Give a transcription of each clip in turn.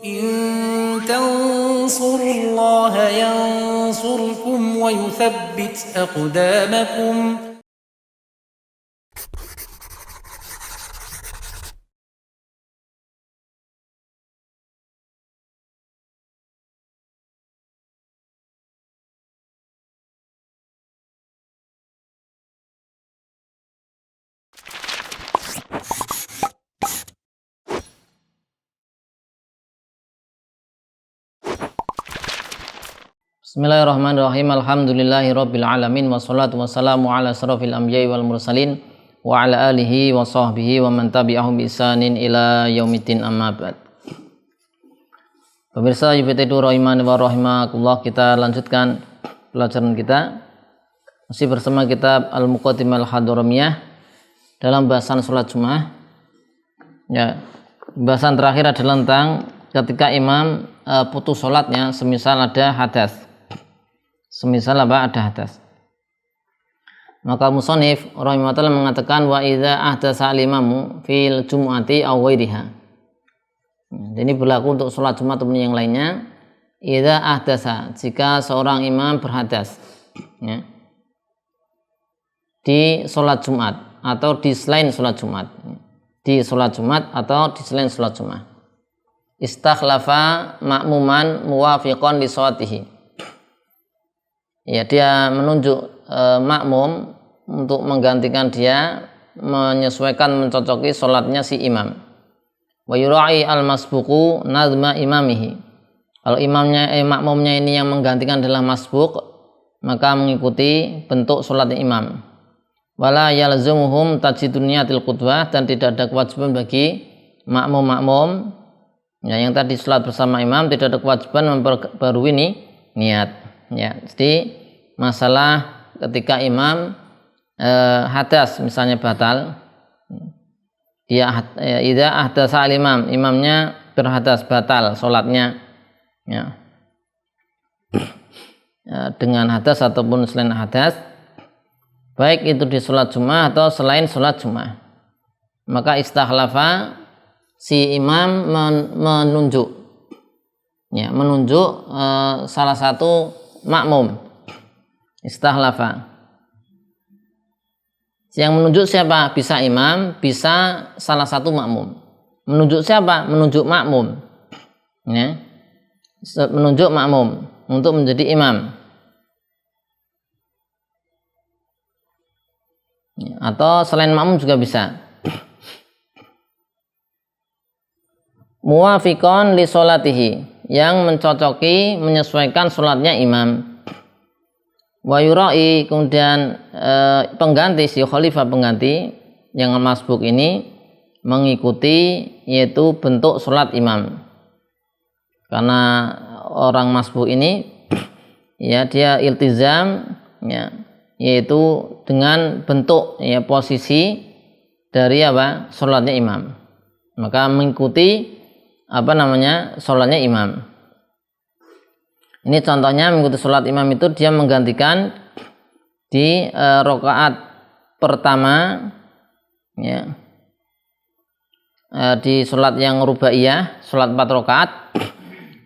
إن تنصروا الله ينصركم ويثبت أقدامكم. Bismillahirrahmanirrahim. Alhamdulillahirabbil alamin wassalatu wassalamu ala asrofil anbiya'i wal mursalin wa ala alihi wa sahbihi wa man tabi'ahum bi ihsanin ila yaumiddin, amma ba'd. Pemirsa YPTEDU rahimani wa rahimakumullah, kita lanjutkan pelajaran kita masih bersama kitab Al-Muqaddimah Al-Hadramiyah dalam bahasan salat Jumat. Ya, bahasan terakhir adalah tentang ketika imam putus salatnya semisal ada hadas. Ada hadas. Maka musannif rahimahullah mengatakan wa idza ahdasa al-imamu fil jumu'ati aw ghairiha. Ini berlaku untuk salat Jumat ataupun yang lainnya. Idza ahdasa, jika seorang imam berhadas, ya, di salat Jumat atau di selain salat Jumat. Di salat Jumat atau di selain salat Jumat. Istakhlafa ma'muman muwafiqan li sholatihi. Ya, dia menunjuk makmum untuk menggantikan dia, menyesuaikan, mencocoki sholatnya si imam. Wa yura'i al-masbuqu nazma imamihi. Kalau makmumnya ini yang menggantikan adalah masbuq, maka mengikuti bentuk sholatnya imam. Wala yalzumuhum tajdidun niyatil qudwah, dan tidak ada kewajiban bagi makmum ya, yang tadi sholat bersama imam, tidak ada kewajiban memperbarui niat. Ya, jadi masalah ketika imam hadas misalnya batal, dia idza ahdasa al-imam, imamnya berhadas, batal sholatnya, ya, dengan hadas ataupun selain hadas, baik itu di sholat Jumat atau selain sholat Jumat, maka istakhlafa, si imam menunjuk salah satu makmum. Istakhlafa, yang menunjuk siapa? Bisa imam, bisa salah satu makmum. Menunjuk siapa? Menunjuk makmum, ya, menunjuk makmum untuk menjadi imam, ya, atau selain makmum juga bisa. Muwafiqan li sholatihi, yang mencocoki, menyesuaikan sholatnya imam. Wa yura'i, kemudian pengganti, si khalifah pengganti yang masbuk ini mengikuti, yaitu bentuk sholat imam. Karena orang masbuk ini ya, dia iltizam, ya, yaitu dengan bentuk, ya, posisi dari sholatnya imam, maka mengikuti sholatnya imam. Ini contohnya mengikuti sholat imam itu dia menggantikan di rakaat pertama, ya, di sholat yang rubaiyah, sholat 4 rakaat,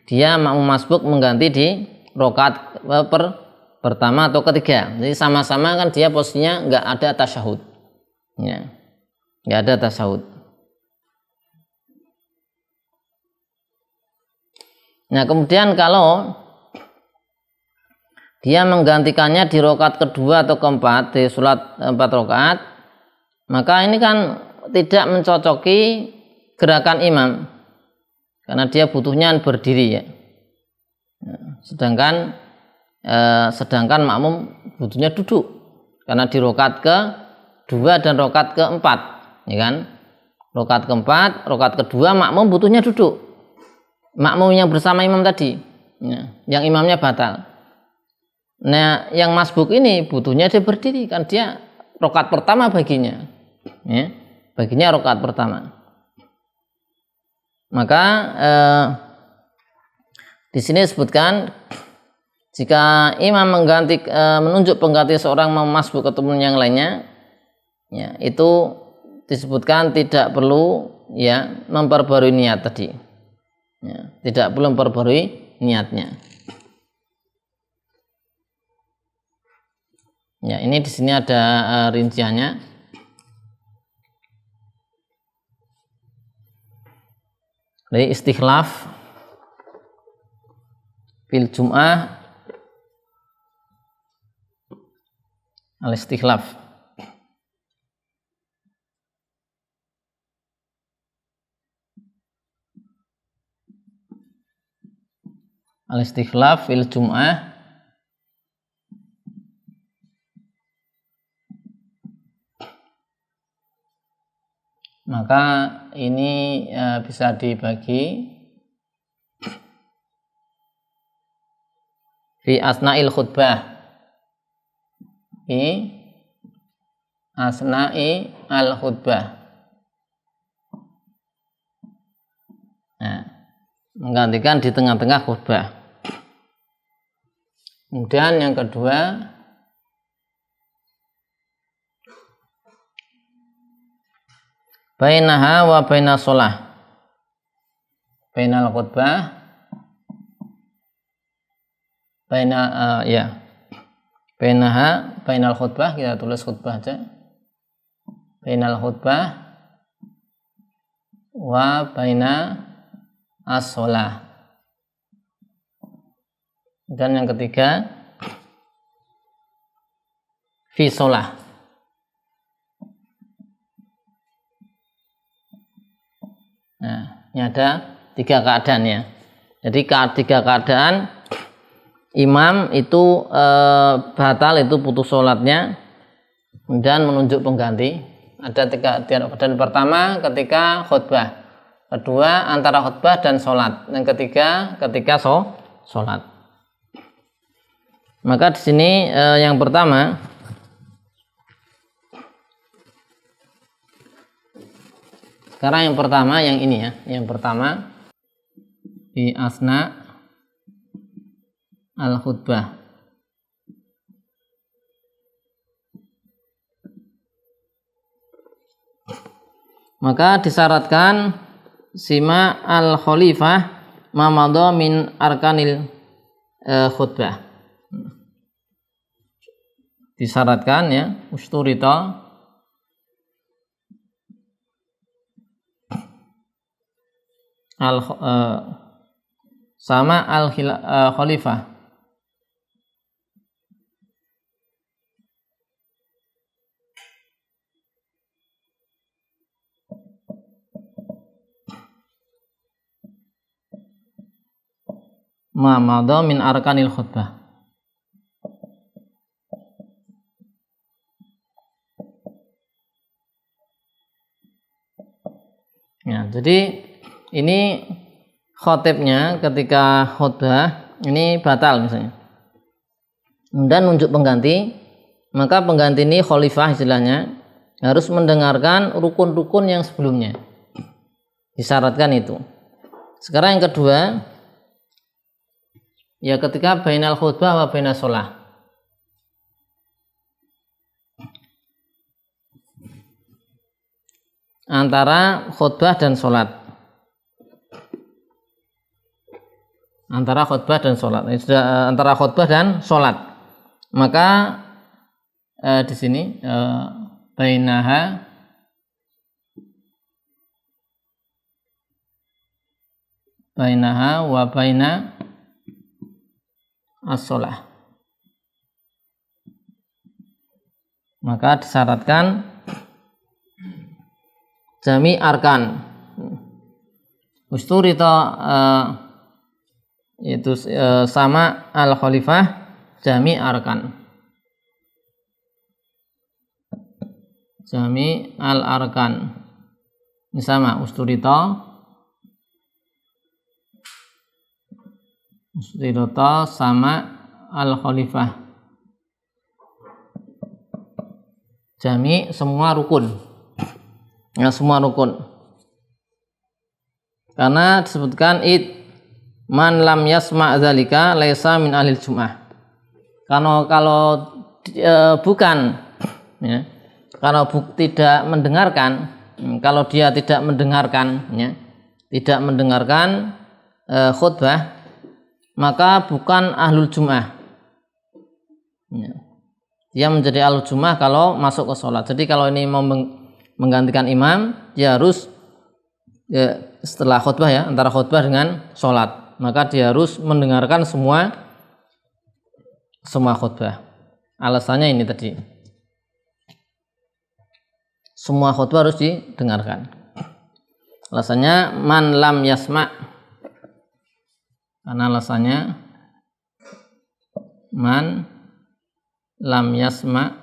dia makmum masbuk mengganti di rakaat pertama atau ketiga. Jadi sama-sama kan dia posisinya nggak ada tasyahud, ya, nggak ada tasyahud. Nah, kemudian kalau dia menggantikannya di rakaat kedua atau keempat di sholat 4 rakaat, maka ini kan tidak mencocoki gerakan imam, karena dia butuhnya berdiri, ya. Sedangkan makmum butuhnya duduk, karena di rakaat kedua dan rakaat keempat, ya kan? Rakaat keempat, rakaat kedua makmum butuhnya duduk. Makmum yang bersama imam tadi, ya, yang imamnya batal. Nah, yang masbuk ini butuhnya dia berdiri, kan dia rakaat pertama baginya, ya, baginya rakaat pertama. Maka di sini disebutkan jika imam menunjuk pengganti seorang masbuk ataupun yang lainnya, ya, itu disebutkan tidak perlu, ya, memperbarui niat tadi. Ya, tidak perlu memperbarui niatnya. Ya, ini di sini ada rinciannya. Dari istikhlaf fil jum'ah al-istikhlaf. Al-istikhlaf fil jum'ah maka ini bisa dibagi fi asna'il khutbah, fi asna'i al khutbah. Nah, menggantikan di tengah-tengah khutbah. Kemudian yang kedua, bainaha wa baina sholah, bainal khutbah, bainaha, bainal khutbah, kita tulis khutbah aja, bainal khutbah wa baina as-sholah. Dan yang ketiga, fi sholah. Nah, ini ada 3 keadaan ya. Jadi 3 keadaan imam itu batal, itu putus sholatnya, dan menunjuk pengganti. Ada 3 keadaan. Pertama ketika khutbah, kedua antara khutbah dan sholat, yang ketiga ketika sholat. Maka di sini yang pertama, sekarang yang pertama yang ini ya, yang pertama di asna al khutbah. Maka disyaratkan sima al khalifah ma madha min arkanil khutbah. Disyaratkan ya, usturita sama al khalifah ma madha min arkanil khutbah. Ya, jadi ini khotibnya ketika khutbah ini batal misalnya, dan nunjuk pengganti, maka pengganti ini khalifah istilahnya harus mendengarkan rukun-rukun yang sebelumnya, disyaratkan itu. Sekarang yang kedua ya, ketika bainal khutbah wa bainas sholah, antara khutbah dan sholat, antara khutbah dan sholat, antara khutbah dan sholat, maka di sini bainaha wa baina as-sholah, maka disyaratkan jami arkan, usturita itu sama al khalifah jami arkan, jami al arkan ini sama, usturita sama al khalifah jami semua rukun ya, semua rukun, karena disebutkan man lam yasma' dzalika laisa min ahlil jum'ah. Kalau bukan ya, kalau tidak mendengarkan, kalau dia tidak mendengarkan ya, tidak mendengarkan khutbah, maka bukan ahlul jum'ah. Ya. Dia menjadi ahlul jum'ah kalau masuk ke sholat. Jadi kalau ini mau menggantikan imam, dia harus setelah khutbah ya, antara khutbah dengan sholat, maka dia harus mendengarkan semua khutbah. Alasannya ini tadi, semua khutbah harus didengarkan. Alasannya man lam yasma', karena alasannya man lam yasma'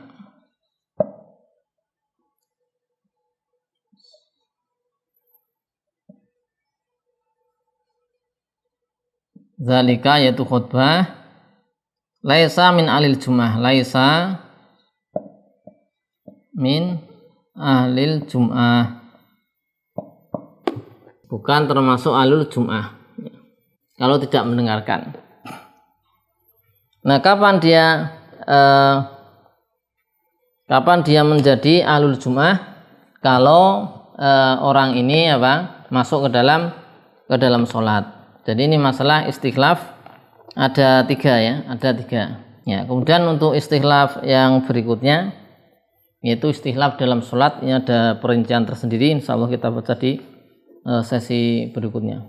zalika, yaitu khutbah, laisa min ahlil jum'ah, laisa min ahlil jum'ah, bukan termasuk ahlul jum'ah kalau tidak mendengarkan. Nah, kapan dia menjadi ahlul jum'ah? Kalau orang ini masuk ke dalam sholat. Jadi ini masalah istikhlaf ada tiga ya. Kemudian untuk istikhlaf yang berikutnya, yaitu istikhlaf dalam sholat, ini ada perincian tersendiri. Insyaallah kita baca di sesi berikutnya.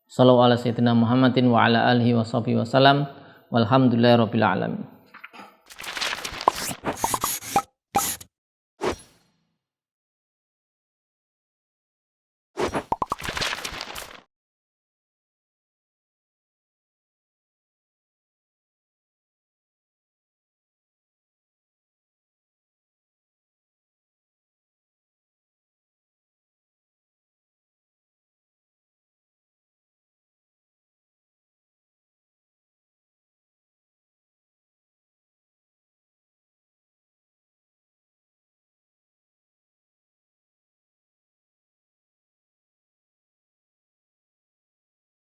Shallallahu ala sayyidina Muhammadin wa ala alihi wa sahbihi wasallam. Walhamdulillahirabbil alamin.